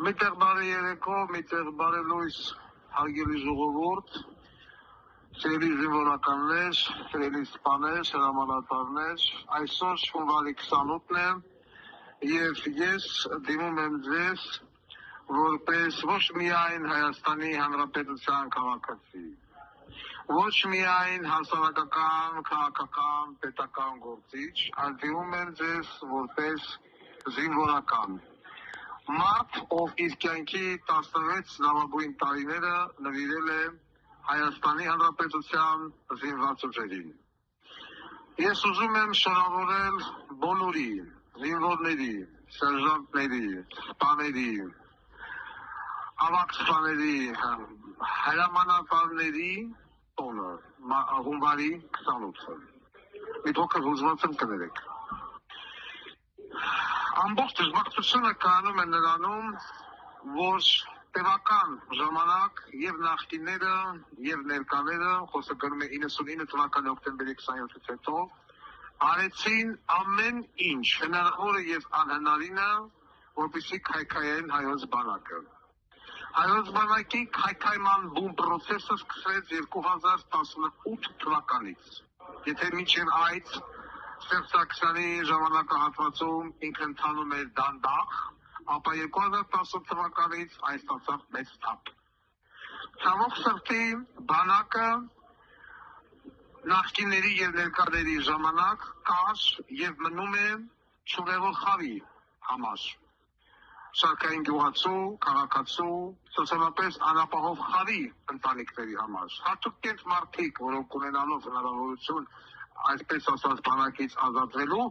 Միտեղ բարի երեկո, միտեղ բարի լույս, հարգելի ժողովուրդ, սիրելի զինվորականներ, սիրելի սպաներ, հրամանատարներ, այսօր հունվարի 28-ն է եւ ես դիմում եմ ձեզ որպես ոչ միայն Հայաստանի Հանրապետության քաղաքացի, ոչ միայն հասարակական, քաղաքական, պետական գործիչ, այլ դիմում եմ ձեզ որպես զինվորական։ Մարդ, ով իր կյանքի 16 լավագույն տարիները նվիրել է Հայաստանի Հանրապետության զինված ուժերին։ Ես ուզում եմ շնորհավորել բոլորի զինվորների, սերժանտների, սպաների, ավագ սպաների, հրամանատարների տոնը հունվարի 28-ը։ Մի փոքր հուզված եմ, կներեք։ Ամբողջ դժբախտությունը կայանում է նրանում, որ տևական ժամանակ եւ նախկինները եւ ներկաները, խոսքը գնում է 99 թվականի հոկտեմբերի 27-ից հետո, արեցին ամեն ինչ հնարավորը եւ անհնարինը, որպեսզի քայքայեն հայոց բանակը։ Հայոց բանակի քայքայման բուն process-ը սկսվեց 2018 թվականից։ Եթե մինչև այդ Սերժակցյանի ժամանակահատվածում ինքը ընթանում էր դանդաղ, ապա 2018 թվականից այն ստացավ մեծ թափ։ Ցավոք սրտի բանակը նախկինների եւ ներկաների ժամանակ կար եւ մնում է չուղեղով խավի համար։ Շարքային գյուղացու, քաղաքացու, սոցիալապես անապահով խավի ընտանիքների համար։ Հատուկ կերպ մարդիկ, որոնք ունենալով հնարավորություն այսպես ասած բանակից ազատվելու,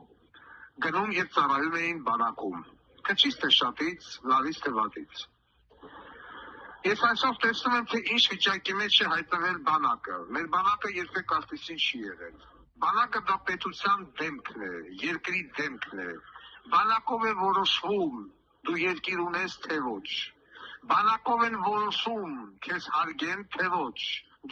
գնում եւ ծառայում էին բանակում։ Քչից թե շատից, լավից թե վատից։ Ես այսօր տեսնում եմ, թե ինչ վիճակի մեջ է հայտնվել բանակը։ Մեր բանակը երբեք այդպեսին չի եղել։ Բանակը դա պետության դեմքն է, երկրի դեմքն է։ Բանակով է որոշվում դու երկիր ունես թե ոչ։ Բանակով են որոշում քեզ հարգեն թե ոչ։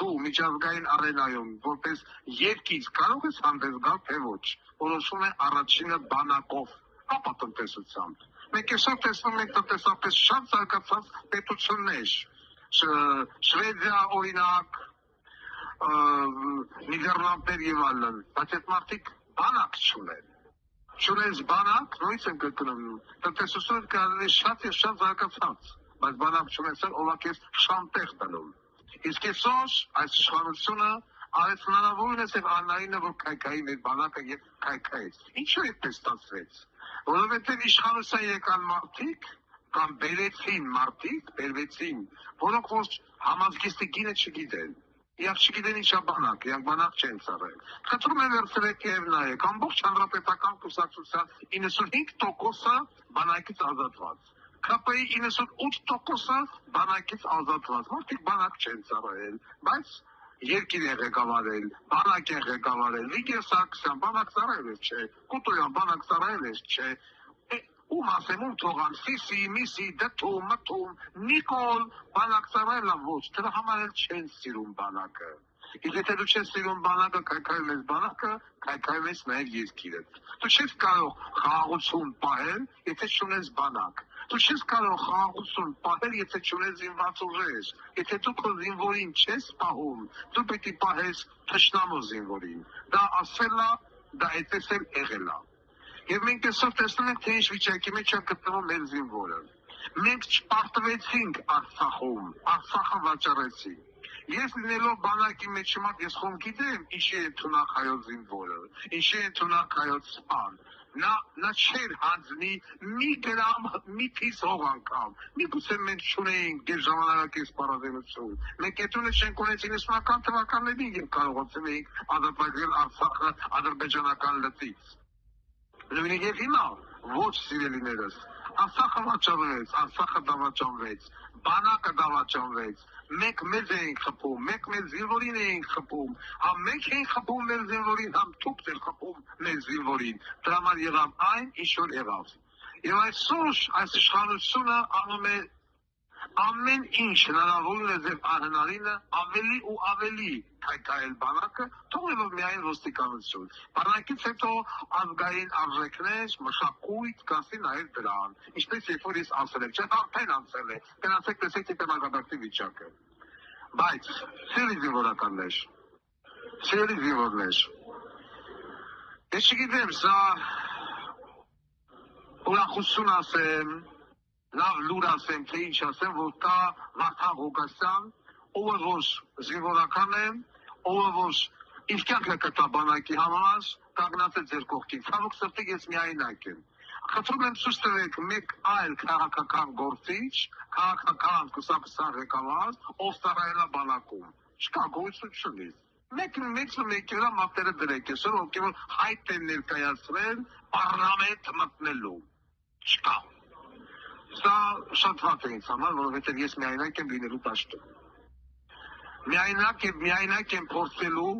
Դու միջազգային արենայում որպես երկիր կարող ես հանդես գալ թե ոչ։ Որոշում է առաջինը բանակով, ապա տնտեսությամբ։ Մենք այսօր տեսնում ենք տնտեսապես շատ զարգացած պետություններ, Շվեդիա օրինակ, Նիդերլանդներ եւ այլն, բայց այդ մարդիկ բանակ չունեն։ Չունես բանակ, նույնիսկ եմ կրկնում, տնտեսությունը կարելի է շատ եւ շատ զարգացած, բայց բանակ չունեցել ովքեր շանտեղ տանում։ Իսկ այսօր այս իշխանությունը արեց հնարավորինս եւ աննայինը, որ քայքայի մեր բանակը եւ քայքայեց։ Ինչու այդպես ստացվեց։ Որովհետեւ իշխանության եկան մարդիկ կամ բերեցին մարդիկ, բերվեցին, որոնք որ համազգեստի գինը չգիտեն։ Իրանք չգիտեն ինչա բանակ, իրանք բանակ չեն ծառայել։ Խնդրում եմ վերցրեք եւ նայեք, ամբողջ հանրապետական կուսակցության 95%-ը բանակից ազատված։ ԿՊ-ի 98%-ը բանակից ազատված։ Մարդիկ բանակ չեն ծառայել, բայց երկիր է ղեկավարել, բանակ է ղեկավարել, Վիգեն Սարգսյան բանակ ծառայել է, չէ, Կուտոյան բանակ ծառայել է, չէ, ում ասեմ, ում թողան, Սիսի, Միսի, Դթում, Մթում, Նիկոլ, բանակ ծառայել է, ոչ, դրա համար էլ չեն սիրում բանակը։ Իսկ եթե դու չես սիրում բանակը, քայքայում ես բանակը, քայքայում ես նաև երկիրը։ Դու չես կարող խաղաղություն պահել, եթե չունես բանակ։ Դու չես կարող խաղաղություն պահել, եթե չունես զինված ուժեր։ Եթե դու քո զինվորին չես պահում, դու պետք է պահես թշնամու զինվորին։ Դա ասել է, դա այդպես էլ եղել է։ Եվ մենք այսօր տեսնում ենք, թե ինչ վիճակի մեջ է գտնվում մեր զինվորը։ Մենք չպարտվեցինք Արցախում, Արցախը վաճառեցինք։ Ես լինելով բանակի մեջ հիմա ես խոմ գիտեմ, ինչի է ընդունակ հայոց զինվորը, ինչի է ընդունակ հայոց սպան։ Նա չէր հանձնի մի գրամ, մի փիս հող անգամ։ Միգուցե մենք չունեինք դեր ժամանակակից պարազենություն։ Մենք այդունը չենք ունեցել 90-ական թվականներին, երբ կարողացել էինք ազատագրել Արցախը ադրբեջանական լծից։ Նույնիսկ հիմա ոչ սիրելիներս, Արցախը վաճառվեց, Արցախը դավաճանվեց, բանակը դավաճանվեց, մենք մեզ էինք խփում, մենք մեր զինվորին էինք խփում, համ մենք էինք խփում մեր զինվորին, համ դուք եք խփում մեր զինվորին, դրա համար եղավ այն, ինչ որ եղավ։ Եվ այսօր այս իշխանությունը անում է ամեն ինչ հնարավորին է ձեր անհնարինը ավելի ու ավելի քայքայել բանակը, թողնելով միայն ոստիկանություն։ Բանակից հետո ազգային արժեքներ, մշակույթ, կասի նաև դրան։ Ինչպես երբ որ ես ասել եմ, չէ՞ արդեն ասել է, գնացեք տեսեք թե տնագադակտի վիճակը։ Բայց սիրելի զինվորականներ, սիրելի զինվորներ, ես չգիտեմ, սա ուրախություն ասեմ, լավ լուր ասեմ, թե ինչ ասեմ, որ կա Վարդան Ղուկասյան, ով որ զինվորական է, ով որ իր կյանքը կտա բանակի համար, կանգնած է ձեր կողքին։ Ցավոք սրտի ես միայնակ եմ։ Խնդրում եմ ցույց տվեք մեկ այլ քաղաքական գործիչ, քաղաքական կուսակցության ղեկավար, ով ծառայել է բանակում։ Չկա գոյություն չունի։ Մեկ վրա մատները դրեք, այսօր ովքեր որ հայտ են ներկայացրել պարլամենտ մտնելու։ Չկա։ Սա շատ վատ է ինձ համար, որովհետև ես միայնակ եմ լինելու դաշտում։ Միայնակ եմ փորձելու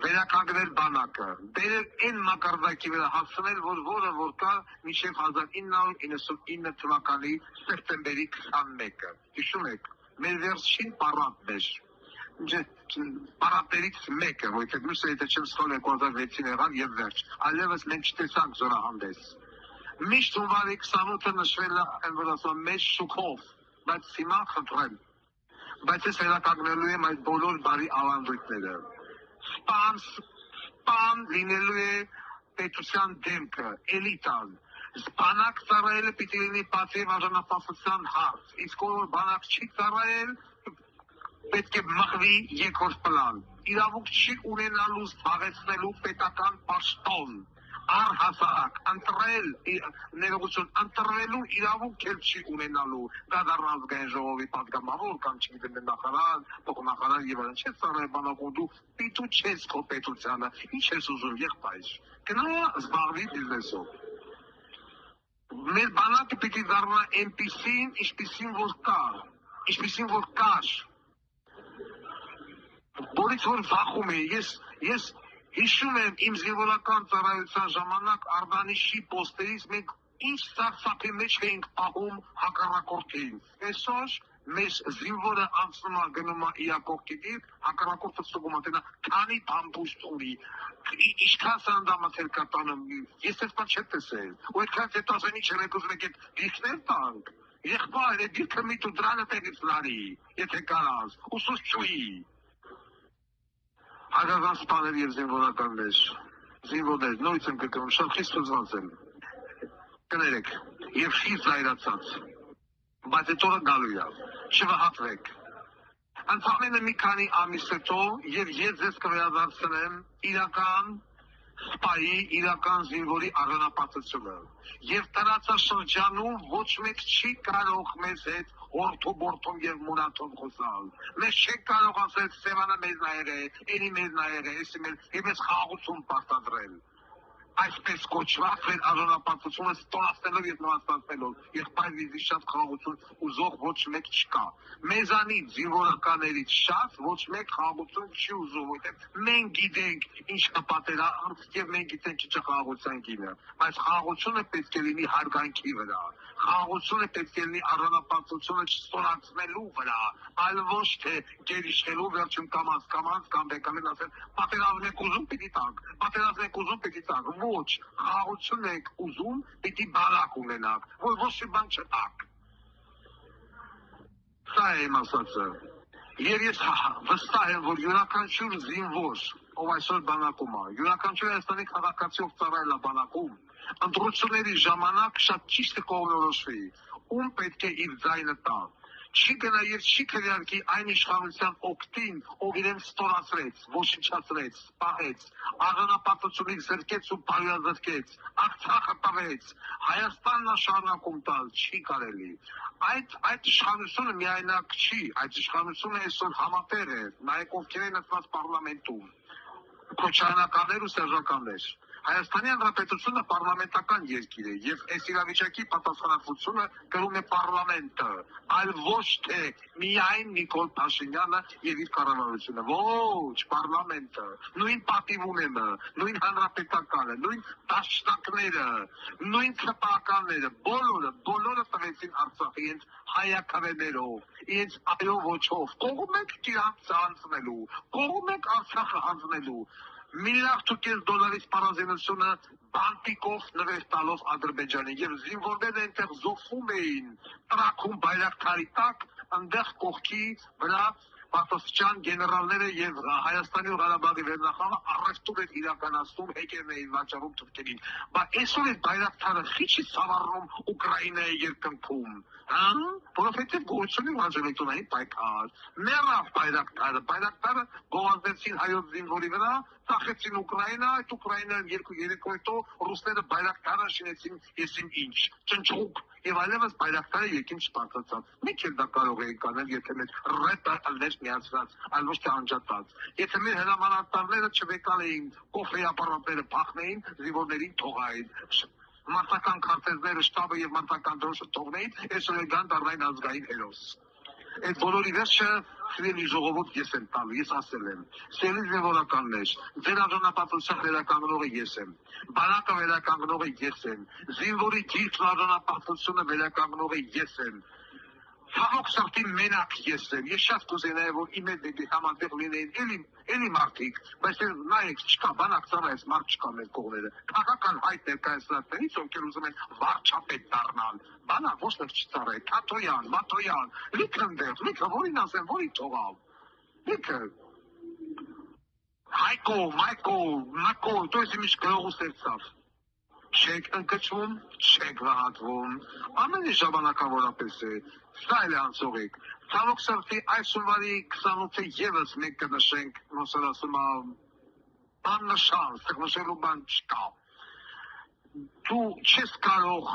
վերականգնել բանակը, բերել այն մակարդակի վրա հասցնել, որ կա մինչև 1999 թվականի սեպտեմբերի 21-ը։ Հիշում եք, մեր վերջին պարադն էր։ Պարադներից մեկը, որովհետև մյուսը եթե չեմ սխալվում 2006-ին եղավ եւ վերջ։ Այլևս մենք չտեսանք զորահանդես։ Միշտ հունվարի 28-ը նշվել է որ ասում մեծ շուկով, բայց հիմա խնդրեմ, բայց ես վերականգնելու եմ այդ բոլոր բարի ավանդույթները։ Սպան լինելու է պետության դեմքը, էլիտան։ Բանակ ծառայելը պիտի լինի պատիվ արժանապատվության հարց, իսկ որ բանակ չի ծառայել, պետք է մղվի երկրորդ պլան։ Իրավունք չի ունենալու զբաղեցնելու պետական պաշտոն, առհասարակ, ընտրել, ներողություն, ընտրվելու իրավունք էլ չի ունենալու, դա դառնա ազգային ժողովի պատգամավոր կամ չգիտեմ նախարար, փոխնախարար եւ այլն, չես ծառայել բանակում, դու պիտու չես քո պետությանը, ինչ ես ուզում եղբայր, գնա զբաղվի բիզնեսով։ Մեր բանակը պիտի դառնա այնպիսին, ինչպիսին որ կար, որից որ վախում է, ես հիշում եմ իմ զինվորական ծառայության ժամանակ Ардանիշի պոստերից մենք ինչ սարսափի մեջ էինք պահում հակառակորդին։ Այսօր մեր զինվորը անցնում է գնում է իր կողքին, հակառակորդը ստուգում է թե նա քանի բամբուստ ունի, ինչքան սանդամաթել կա տանում, ես այս բան չեմ տեսել։ Ու այդքան հետո ասեն ինչ եք ուզում եք դիրքներ տանք։ Եղբայր, այդ դիրքը մի դու դրանը տեղից լարի, եթե կարաս, ուսուցչուի։ Հարգարժան սպաներ եւ զինվորականներ, զինվորներ, նորից եմ կրկնում, շատ խիստ հուզված եմ։ Կներեք, եւ խիստ զայրացած, բայց այդ օրը գալու է, չվհատվեք։ Ընդամենը մի քանի ամիս հետո եւ ես ձեզ կվերադարձնեմ իրական սպայի, իրական զինվորի արժանապատվությունը։ Եվ տարածաշրջանում ոչ մեկ չի կարող մեզ հետ հորթու-բորթում եւ մունաթում խոսալ։ Մեզ չեն կարող ասել Սևանը մեզ նայեր է, էլի մեզ նայեր է, եւ մեզ խաղաղություն պարտադրել։ Այսպես կոչված մեր արժանապատվությունը ստորացնելով եւ նվաստացնելով, եղբայր վիզի շատ խաղաղություն ուզող ոչ մեկ չկա։ Մեզանից զինվորականներից շատ ոչ մեկ խաղաղություն չի ուզում, որտեղ մենք գիտենք ինչ կպատերազմ եւ մենք գիտենք ինչ է խաղաղության գինը։ Բայց խաղաղությունը պետք է լինի հարգանքի վրա։ Խաղաղությունը պետք է լինի արժանապատվությունը չստորացնելու վրա, այլ ոչ թե գերիշխելու վերջում կամած կամ բեկամել ասել պատերազմ եք ուզում պիտի տանք, պատերազմ եք ուզում պիտի տանք, ոչ, խաղաղություն եք ուզում պիտի բանակ ունենաք, որ ոչ մի բան չտանք։ Սա է իմ ասածը։ Եվ ես վստահ եմ, որ յուրաքանչյուր զինվոր, ով այսօր բանակում է, յուրաքանչյուր Հայաստանի քաղաքացի, ով ծառայել է բանակում, ընտրությունների ժամանակ շատ ճիշտ կողմնորոշվի, ում պետք է իր ձայնը տա։ Չի գնա եւ չի քվեարկի այն իշխանության օգտին, ով իրեն ստորացրեց, ոչնչացրեց, սպահեց, արժանապատվությունից զրկեց ու բարոյազրկեց, Արցախը տվեց, Հայաստանն շարունակում տալ, չի կարելի։ Այդ իշխանությունը միայնակ չի, այդ իշխանությունը այսօր համատեղ է, նայեք ովքեր են ասված պարլամենտում, քոչարանականներ ու սերժականներ։ Հայաստանի Հանրապետությունը պարլամենտական երկիր է եւ այս իրավիճակի պատասխանատվությունը կրում է պարլամենտը, այլ ոչ թե միայն Նիկոլ Փաշինյանը եւ իր կառավարությունը, ոչ, պարլամենտը, նույն պատիվ ունենը, նույն հանրապետականը, նույն դաշնակները, նույն քպականները, բոլորը տվեցին Արցախի հենց հայաքավեներով, իրենց այո ոչով, կողում եք Կիրանց հանձնելու, կողում եք Արցախը հանձնելու, $1.5 սպառազինությունը բանտիկով նվեր տալով Ադրբեջանին եւ զինվորները այնտեղ զոհվում էին տրաքում բայրակթարի տակ, այնտեղ կողքի վրա Պարտոսյան գեներալները եւ Հայաստանի ու Ղարաբաղի վերնախավը առևտուր են իրականացնում, հեկերն էին վաճառում թուրքերին։ Բայց այսօր այդ բայրակթարը քիչ սավառնում Ուկրաինայի երկնքում, հա՞, որովհետեւ գոյություն ունի աջակցությունային պայքար։ Մեռավ բայրակթարը գովազդեցին հայոց զինվորի վրա, ծախեցին Ուկրաինա, այդ Ուկրաինան 2-3 օր հետո ռուսները բայրակթարը շինեցին, եսին ինչ, ճնճուկ եւ այլևս բայրակթարը եկին չպարտացավ։ Մենք էլ դա կարող էինք անել, եթե մեր ռեպը ըլներ միացած, այլ ոչ թե անջատած։ Եթե մեր հրամանատարները չվեկալ էին, կոֆեի ապարատները փախնեին, զինվորներին թողային։ Մարտական քարտեզները, շտաբը եւ մարտական դրոշը թողնեին, այսօր գան դառնային ազգային հերոս։ Այդ բոլորի վերջը սիրելի ժողովուրդ ես եմ տալու, ես ասել եմ։ Սիրելի զինվորականներ, ձեր արժանապատվության վերականգնողը ես եմ։ Բանակը վերականգնողը ես եմ։ Զինվորի դիրքն արժանապատվությունը վերականգնողը ես եմ։ Ցավոք սրտի մենակ ես եմ։ Ես շատ կուզենայի, որ իմ հետ համատեղ լինեին էլի մարդիկ, բայց նայեք, չկա բանակ ծառայես, մարդ չկա մեր կողմերը։ Քաղաքական հայտ ներկայացնածներից, ովքեր ուզում են վարչապետ դառնալ, բանակ ոչ մեկ չծառայ, Թաթոյան, Մաթոյան, լիքը ընդեղ, լիքը որին ասեմ, որին թողավ, լիքը Հայկո, Մայկո, Մակո, դու ես իմիջ գրող ու ստեղծավ։ Չեք ընկճվում, չեք վհատվում, ամեն ինչ ժամանակավորապես է, սա էլ է անցողիկ։ Ցավոք սրտի այսօրվանի 28-ը եւս մենք կնշենք, ոնց ասում եմ, բաննշան, նշելու բան չկա։ Դու չես կարող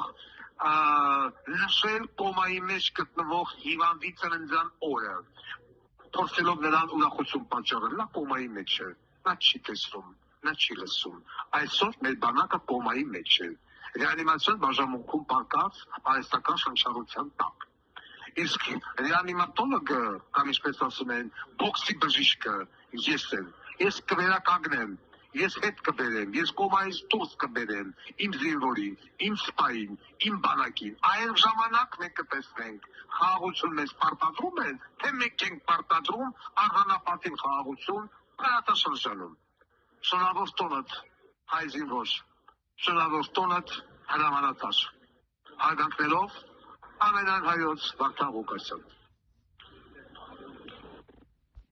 նշել կոմայի մեջ գտնվող հիվանդի ծննդյան օրը, փորձելով նրան ուրախություն պատճառել, նա կոմայի մեջ է, նա չի տեսնում, նա չի լսում։ Այսօր մեր բանակը կոմայի մեջ է, ռեանիմացիոն բաժանմունքում պակած արհեստական շնչառության տակ։ Իսկ ռեանիմատոլոգը, կամ ինչպես ասում են, բոքսի բժիշկը ես եմ, ես կվերականգնեմ, ես հետ կբերեմ, ես կոմայից դուրս կբերեմ իմ զինվորին, իմ սպային, իմ բանակին։ Այն ժամանակ մենք կտեսնենք խաղաղություն մեզ պարտադրում են, թե մենք ենք պարտադրում արժանապատիվ խաղաղություն Փարատաշրջանում։ Շնորհավոր տոնդ հայ զինվոր, շնորհավոր տոնդ հրամանատար։ Հարգանքներով ամենայն հայոց Վարդան Ղուկասյան։